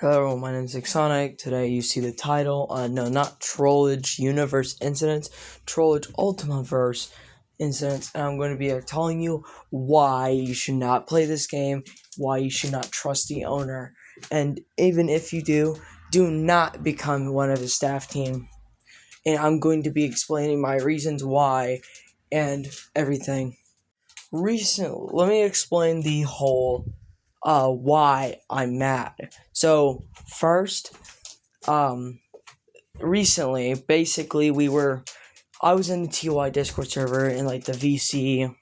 Hello, my name is Exonic. Today you see the title, no, not Trollge Universe Incidents, Trollge Ultmaverse Incidents, and I'm going to be telling you why you should not play this game, why you should not trust the owner, and even if you do not become one of his staff team. And I'm going to be explaining my reasons why and everything. Let me explain the whole why I'm mad. So first, recently, basically I was in the TY Discord server in like the VC,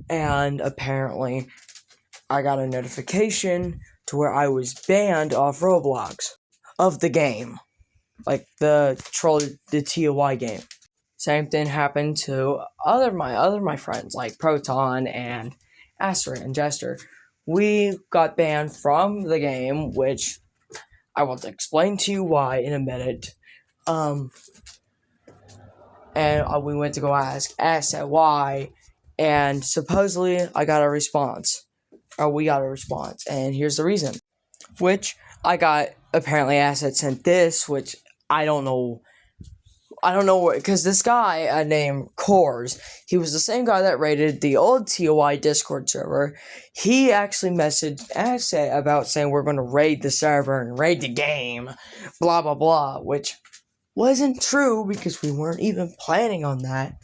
and apparently I got a notification to where I was banned off Roblox of the game, like the TY game. Same thing happened to my friends like Proton and Asteroid and Jester. We got banned from the game, which I will explain to you why in a minute. And we went to go ask Asset why, and supposedly I got a response. Or we got a response, and here's the reason. Which I got, apparently Asset sent this, which I don't know because this guy named Cores, he was the same guy that raided the old TOI Discord server. He actually messaged Asset about saying we're going to raid the server and raid the game, blah blah blah, which wasn't true because we weren't even planning on that.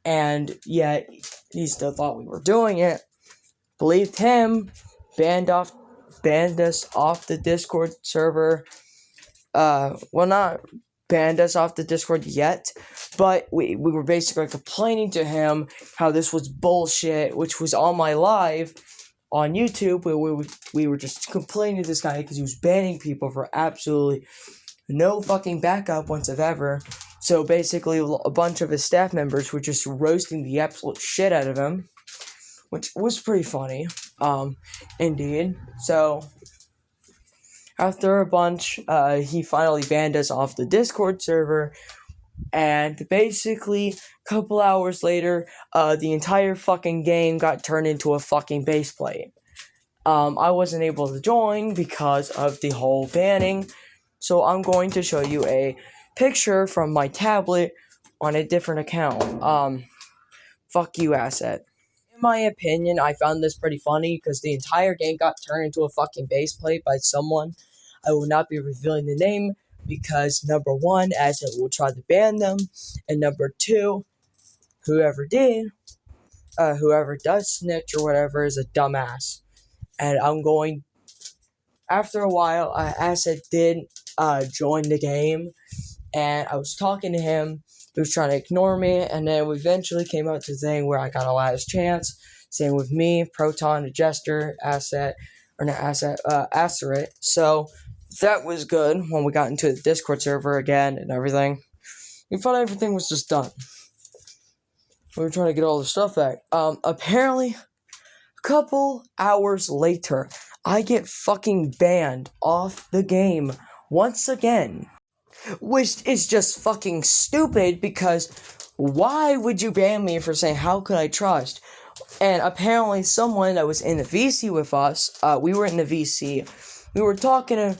And yet he still thought we were doing it. Believed him, banned us off the Discord server. Not banned us off the Discord yet, but we were basically complaining to him how this was bullshit, which was on my live on YouTube, where we were just complaining to this guy because he was banning people for absolutely no fucking backup whatsoever. So basically a bunch of his staff members were just roasting the absolute shit out of him, which was pretty funny, indeed. So after a bunch, he finally banned us off the Discord server, and basically, a couple hours later, the entire fucking game got turned into a fucking base plate. I wasn't able to join because of the whole banning, so I'm going to show you a picture from my tablet on a different account. Fuck you, Asset. In my opinion, I found this pretty funny because the entire game got turned into a fucking base plate by someone. I will not be revealing the name because number one, Asset will try to ban them, and number two, whoever does snitch or whatever is a dumbass. And after a while, Asset did join the game, and I was talking to him. He was trying to ignore me, and then we eventually came out to the thing where I got a last chance. Same with me, Proton, Jester, Asteroid. So that was good when we got into the Discord server again and everything. We thought everything was just done. We were trying to get all the stuff back. Apparently, a couple hours later, I get fucking banned off the game once again. Which is just fucking stupid because why would you ban me for saying how could I trust? And apparently someone that was in the VC with us, we were in the VC, we were talking to,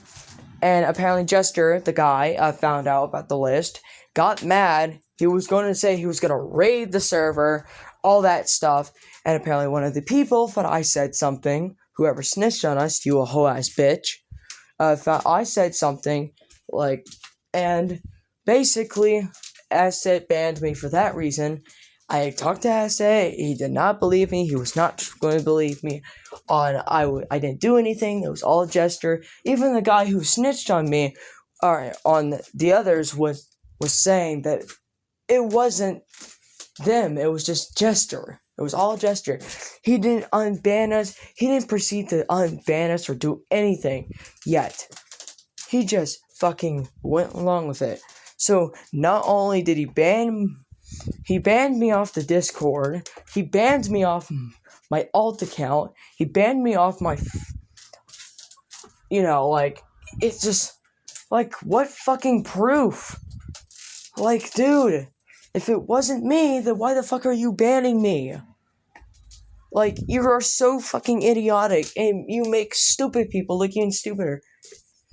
and apparently Jester, the guy, found out about the list, got mad, he was going to say he was going to raid the server, all that stuff, and apparently one of the people thought I said something, whoever snitched on us, you a hoe ass bitch, thought I said something, and basically, Asset banned me for that reason. I talked to Asset, he did not believe me, he was not going to believe me I didn't do anything, it was all Jester. Even the guy who snitched on me, on the others, was saying that it wasn't them, it was just Jester. It was all Jester. He didn't unban us, he didn't proceed to unban us or do anything yet. He just fucking went along with it. So not only did he banned me off the Discord, he banned me off my alt account, he banned me off my it's just what fucking proof? Dude, if it wasn't me, then why the fuck are you banning me? Like, you are so fucking idiotic, and you make stupid people look even stupider.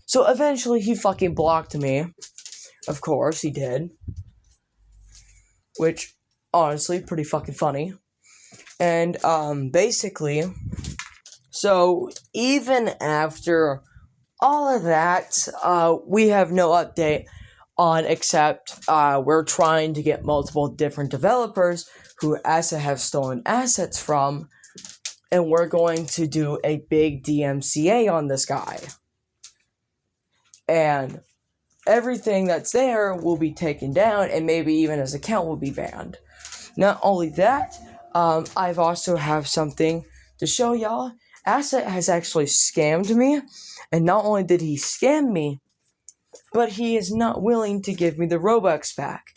So eventually he fucking blocked me. Of course, he did. Which, honestly, pretty fucking funny. And, basically, so even after all of that, we have no update on except we're trying to get multiple different developers who Asa have stolen assets from, and we're going to do a big DMCA on this guy. And everything that's there will be taken down, and maybe even his account will be banned. Not only that, I've also have something to show y'all. Asset has actually scammed me, and not only did he scam me, but he is not willing to give me the Robux back.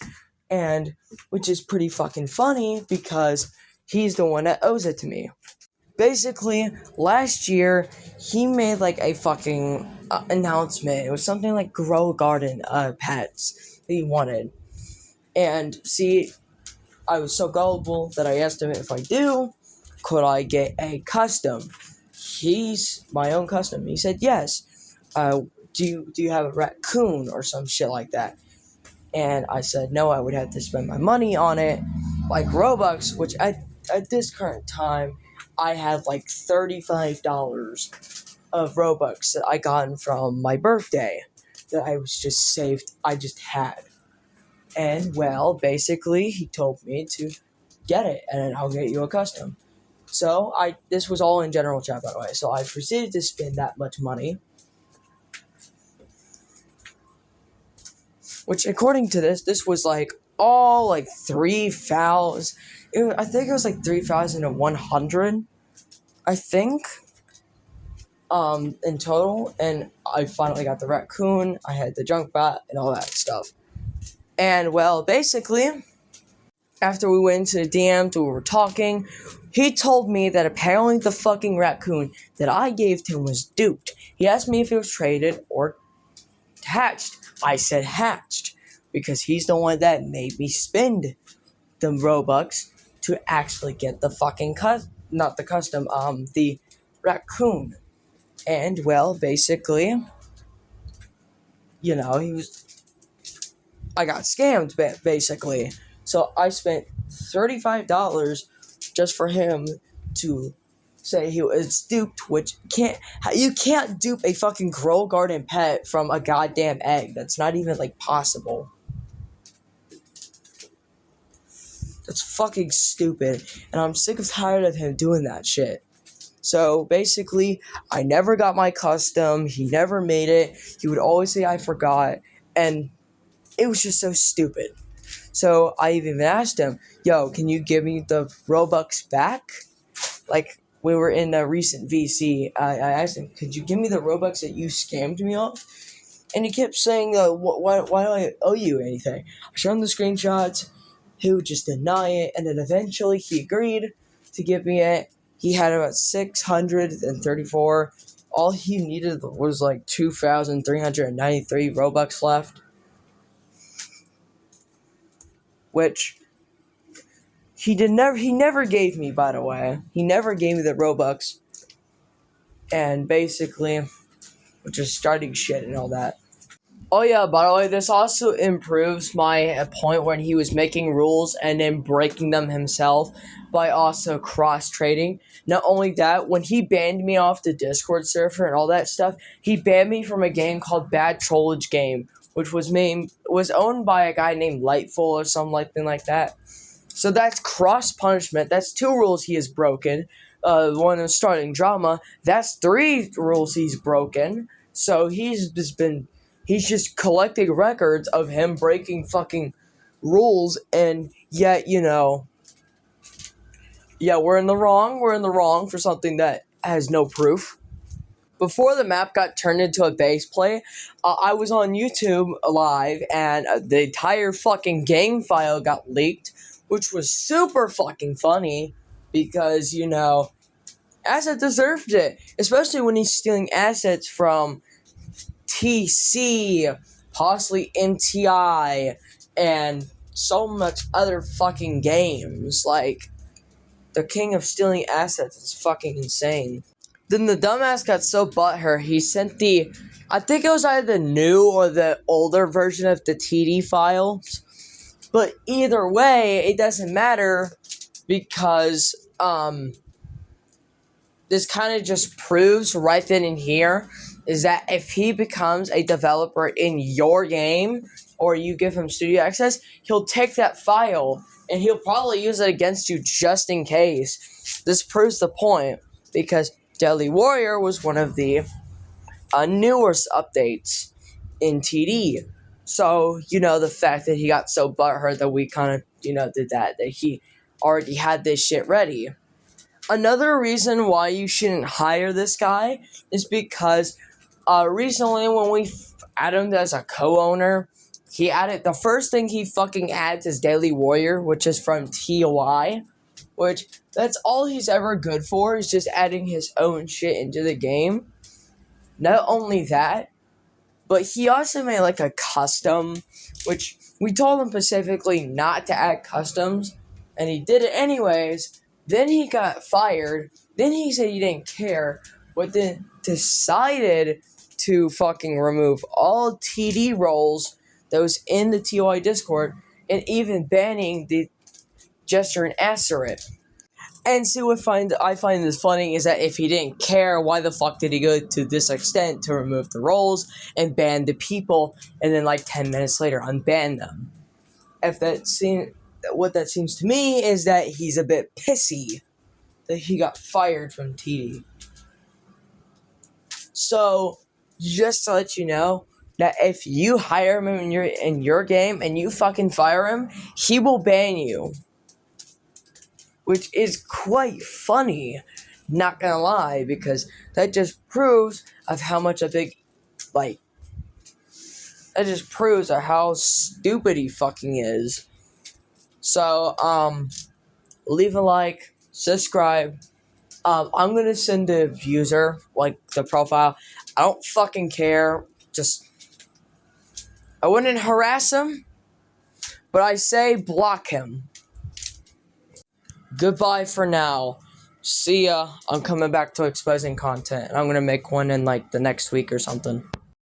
And, which is pretty fucking funny, because he's the one that owes it to me. Basically, last year, he made, like, a fucking announcement. It was something like Grow Garden pets that he wanted. And, see, I was so gullible that I asked him if I do, could I get a custom? He's my own custom. He said yes. Do you have a raccoon or some shit like that? And I said no, I would have to spend my money on it, like Robux, which at this current time, I have like $35 of Robux that I gotten from my birthday that I was just saved, I just had. And, well, basically, he told me to get it, and I'll get you a custom. So, this was all in general chat, by the way, so I proceeded to spend that much money. Which, according to this was, like, all, like, 3,000. I think it was, like, 3,100, I think, in total. And I finally got the raccoon, I had the junk bot, and all that stuff. And, well, basically, after we went into the DMs, we were talking, he told me that apparently the fucking raccoon that I gave to him was duped. He asked me if it was traded or hatched. I said hatched, because he's the one that made me spend the Robux to actually get the fucking the raccoon. And, well, basically, I got scammed, basically. So I spent $35 just for him to say he was duped, which you can't dupe a fucking Grow Garden pet from a goddamn egg. That's not even, like, possible. That's fucking stupid, and I'm sick and tired of him doing that shit. So, basically, I never got my custom, he never made it, he would always say I forgot, and it was just so stupid. So, I even asked him, yo, can you give me the Robux back? Like, we were in a recent VC, I asked him, could you give me the Robux that you scammed me off? And he kept saying, why do I owe you anything? I showed him the screenshots, he would just deny it, and then eventually he agreed to give me it. He had about 634. All he needed was like 2,393 Robux left. Which he never gave me, by the way. He never gave me the Robux. And basically, which is starting shit and all that. Oh yeah, by the way, this also improves my point when he was making rules and then breaking them himself by also cross-trading. Not only that, when he banned me off the Discord server and all that stuff, he banned me from a game called Bad Trollge Game, which was owned by a guy named Lightful or something like that. So that's cross-punishment. That's 2 rules he has broken. One is starting drama. That's 3 rules he's broken. So he's just collecting records of him breaking fucking rules, and yet, we're in the wrong for something that has no proof. Before the map got turned into a base play, I was on YouTube live, and the entire fucking game file got leaked, which was super fucking funny, because, Asset deserved it, especially when he's stealing assets from TC, possibly MTI, and so much other fucking games. Like, the king of stealing assets is fucking insane. Then the dumbass got so butthurt, he sent I think it was either the new or the older version of the TD files. But either way, it doesn't matter because, this kind of just proves right then and here is that if he becomes a developer in your game or you give him studio access, he'll take that file and he'll probably use it against you just in case. This proves the point because Deadly Warrior was one of the newest updates in TD. So, the fact that he got so butthurt that we kind of, did that he already had this shit ready. Another reason why you shouldn't hire this guy is because recently when we added him as a co-owner, he added, the first thing he fucking adds is Daily Warrior, which is from TOI, which that's all he's ever good for, is just adding his own shit into the game. Not only that, but he also made like a custom, which we told him specifically not to add customs, and he did it anyways. Then he got fired. Then he said he didn't care, but then decided to fucking remove all TD roles that was in the TOI Discord, and even banning the gesture and answer it. And see what I find this funny is that if he didn't care, why the fuck did he go to this extent to remove the roles and ban the people, and then like 10 minutes later unban them? What that seems to me is that he's a bit pissy that he got fired from TD. So, just to let you know, that if you hire him in your game and you fucking fire him, he will ban you. Which is quite funny, not gonna lie, because that just proves of how much that just proves of how stupid he fucking is. So, leave a like, subscribe. I'm gonna send the user, the profile. I don't fucking care. I wouldn't harass him, but I say block him. Goodbye for now. See ya. I'm coming back to exposing content. I'm gonna make one in the next week or something.